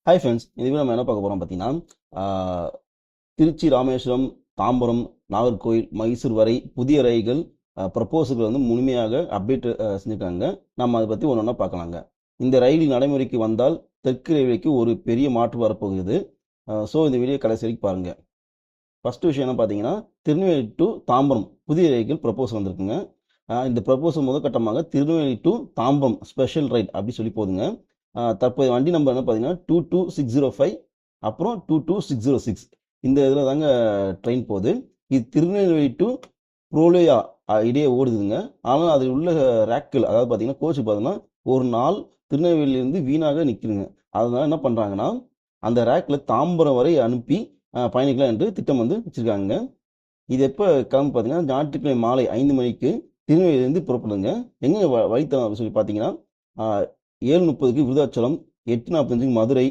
Hi friends, இதுவே நம்ம என்ன பார்க்க போகிறோம் பார்த்தீங்கன்னா, திருச்சி, ராமேஸ்வரம், தாம்பரம், நாகர்கோயில், மைசூர் வரை புதிய ரயில்கள் ப்ரப்போசல்கள் வந்து முழுமையாக அப்டேட் செஞ்சுருக்காங்க. நம்ம அதை பற்றி ஒன்று ஒன்றா பார்க்கலாங்க. இந்த ரயில் நடைமுறைக்கு வந்தால் தெற்கு ரயில்வேக்கு ஒரு பெரிய மாற்று வரப்போகுது. ஸோ இந்த வீடியோ கடைசி வரைக்கும் பாருங்கள். ஃபஸ்ட்டு விஷயம் என்ன பார்த்தீங்கன்னா, திருநெல்வேலி டு தாம்பரம் புதிய ரயில்கள் ப்ரப்போசல் வந்திருக்குங்க. இந்த ப்ரப்போசல் முதற்கட்டமாக திருநெல்வேலி டு தாம்பரம் ஸ்பெஷல் ரயில் அப்படி சொல்லி போகுதுங்க. தற்போதைய வண்டி நம்பர் என்ன பார்த்தீங்கன்னா 22605 அப்புறம் 22606 இந்த இதில் தாங்க ட்ரெயின் போகுது. இது திருநெல்வேலி டு புரோலியா இடையே ஓடுதுங்க. ஆனால் அதில் உள்ள ரேக்கள், அதாவது பார்த்தீங்கன்னா கோச்சு பார்த்தீங்கன்னா ஒரு நாள் திருநெல்வேலியிலேருந்து வீணாக நிற்குதுங்க. அதனால என்ன பண்ணுறாங்கன்னா, அந்த ரேக்கில் தாம்பரம் வரை அனுப்பி பயணிக்கலாம் என்று திட்டம் வந்து வச்சுருக்காங்க. இது எப்போ கிளம்பு பார்த்தீங்கன்னா, ஞாயிற்றுக்கிழமை மாலை 5 மணிக்கு திருநெல்வேலியிலேருந்து புறப்படுங்க. எங்கே வழித்தடம் அப்படின்னு சொல்லி பார்த்தீங்கன்னா, 7:30க்கு விருதாச்சலம், 8:45க்கு மதுரை,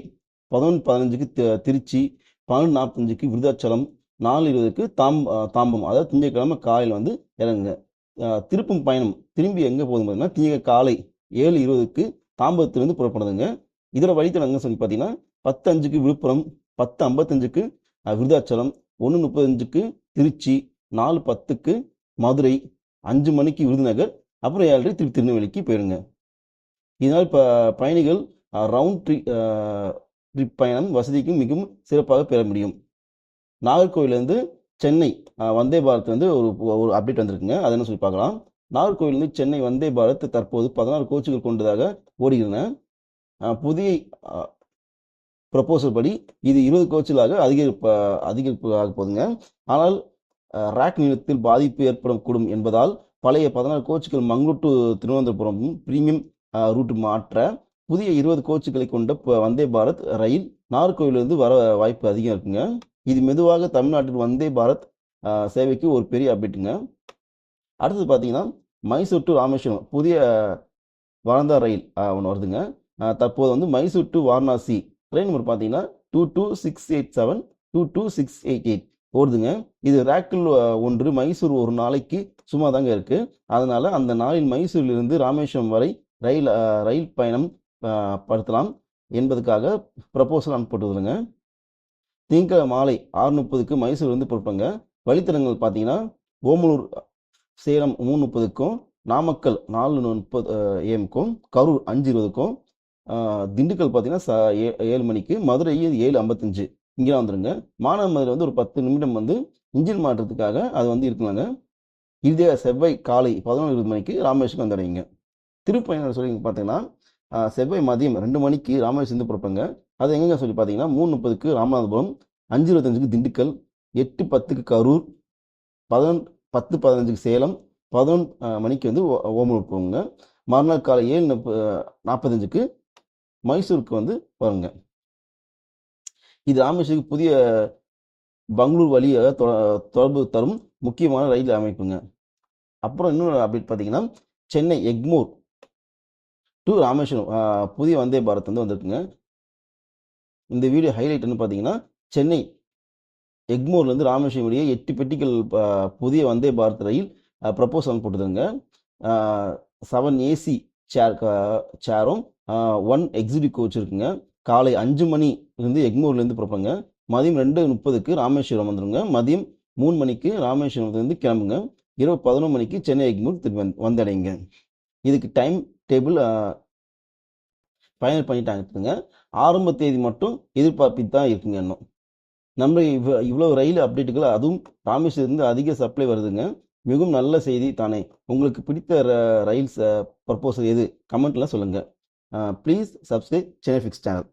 11:15க்கு திருச்சி, 12:45க்கு விருதாச்சலம், 4:20க்கு தாம்பரம். அதாவது திங்கட்கிழமை காலையில் வந்து இறங்குங்க. திருப்பும் பயணம் திரும்பி எங்கே போகுதுன்னு பார்த்தீங்கன்னா, திங்க காலை 7:20க்கு தாம்பரத்திலிருந்து புறப்படுதுங்க. இதோட வழித்தடம் எங்கே சொல்லி பார்த்தீங்கன்னா, 10:05க்கு விழுப்புரம், 10:55க்கு விருதாச்சலம், 1:35க்கு திருச்சி, 4:10க்கு மதுரை, 5 மணிக்கு விருதுநகர், அப்புறம் 7:30 திருப்பி திருநெல்வேலிக்கு போயிருங்க. இதனால் பயணிகள் ரவுண்ட் ட்ரிப் பயணம் வசதிக்கு மிகவும் சிறப்பாக பெற முடியும். நாகர்கோவிலேருந்து சென்னை வந்தே பாரத் வந்து ஒரு அப்டேட் வந்திருக்குங்க. அதை என்ன சொல்லி பார்க்கலாம். நாகர்கோவிலேருந்து சென்னை வந்தே பாரத் தற்போது 16 கோச்சுகள் கொண்டதாக ஓடுகிறன. புதிய ப்ரப்போசல் படி இது 20 கோச்சுகளாக அதிகரிப்பு ஆக போகுதுங்க. ஆனால் ரேக் நீளத்தில் பாதிப்பு ஏற்படக்கூடும் என்பதால் பழைய 16 கோச்சுகள் Mangalore to Thiruvananthapuram premium route மாற்ற புதிய 20 கோச்சுகளை கொண்ட வந்தே பாரத் ரயில் நாகர்கோவிலிருந்து வர வாய்ப்பு அதிகம் இருக்குங்க. இது மெதுவாக தமிழ்நாட்டில் வந்தே பாரத் சேவைக்கு ஒரு பெரிய அப்டேட்டுங்க. அடுத்தது பார்த்தீங்கன்னா, மைசூர் டு ராமேஸ்வரம் புதிய வாரந்தா ரயில் ஒன்று வருதுங்க. தற்போது வந்து Mysore to Varanasi train number பார்த்தீங்கன்னா 22687 22688 ஓடுதுங்க. இது ரேக்கில் ஒன்று மைசூர் ஒரு நாளைக்கு சும்மா தாங்க இருக்கு. அதனால அந்த நாளில் மைசூரிலிருந்து ராமேஸ்வரம் வரை ரயில் பயணம் படுத்தலாம் என்பதுக்காக ப்ரப்போசல் அனுப்பப்பட்டுதுங்க. திங்கட்கிழமை மாலை 6:30க்கு மைசூர் வந்து புறப்படுங்க. வழித்தடங்கள் பார்த்தீங்கன்னா, ஓமலூர் சேலம் 3:30க்கும், நாமக்கல் 4:30 AM-க்கும், கரூர் 5:20க்கும், திண்டுக்கல் பார்த்தீங்கன்னா 7 மணிக்கு, மதுரை 7:55 இங்கெல்லாம் வந்துருங்க. மானாமதுரை வந்து ஒரு 10 நிமிடம் வந்து இன்ஜின் மாற்றத்துக்காக அது வந்து இருக்குங்க. இதே செவ்வாய் காலை 11:20 மணிக்கு ராமேஸ்வரம் வந்துடுவீங்க. திருப்பயணம் சொல்லி பார்த்தீங்கன்னா, செவ்வாய் மதியம் 2 மணிக்கு ராமேஸ்வரம் புறப்படுங்க. அது எங்கெங்க சொல்லி பார்த்தீங்கன்னா, 3:30க்கு ராமநாதபுரம், 5:25க்கு திண்டுக்கல், 8:10க்கு கரூர், 10:15க்கு சேலம், 11 மணிக்கு வந்து ஓமலூர் போகுங்க. மறுநாள் காலை 7:45க்கு மைசூருக்கு வந்து வருங்க. இது ராமேஸ்வருக்கு புதிய பெங்களூர் வழியாக தொடர்பு தரும் முக்கியமான ரயில் அமைப்புங்க. அப்புறம் இன்னொரு அப்டேட் பார்த்தீங்கன்னா, சென்னை எக்மோர் டு ராமேஸ்வரம் புதிய வந்தே பாரத் வந்து வந்திருக்குங்க. இந்த வீடியோ ஹைலைட் என்ன பார்த்தீங்கன்னா, சென்னை எக்மோர்லேருந்து ராமேஸ்வரம் வழியே 8 பெட்டிகள் புதிய வந்தே பாரத் ரயில் ப்ரப்போசல் போட்டுதுங்க. 7 AC சேரும் 1 எக்ஸிக்யூட்டிவ் கோச் இருக்குங்க. காலை 5 மணிலேருந்து எக்மோர்லேருந்து புறப்படுங்க. மதியம் 2:30க்கு ராமேஸ்வரம் வந்துடுங்க. மதியம் 3 மணிக்கு ராமேஸ்வரத்துலேருந்து கிளம்புங்க. இரவு 11 மணிக்கு சென்னை எக்மோர் திரும்பி வந்தடைங்க. இதுக்கு டைம் டேபிள் ஃபைனல் பண்ணிட்டாங்க. ஆரம்ப தேதி மட்டும் எதிர்பார்ப்பிட்டு தான் இருக்குங்க. இன்னும் நம்ம இவ்வளோ ரயில் அப்டேட்டுகள், அதுவும் ராமேஸ்வரத்துலேருந்து அதிக சப்ளை வருதுங்க. மிகவும் நல்ல செய்தி தானே. உங்களுக்கு பிடித்த ரயில்ஸ் ப்ரப்போசல் எது? கமெண்ட்லாம் சொல்லுங்கள். Please subscribe Chennai fix channel.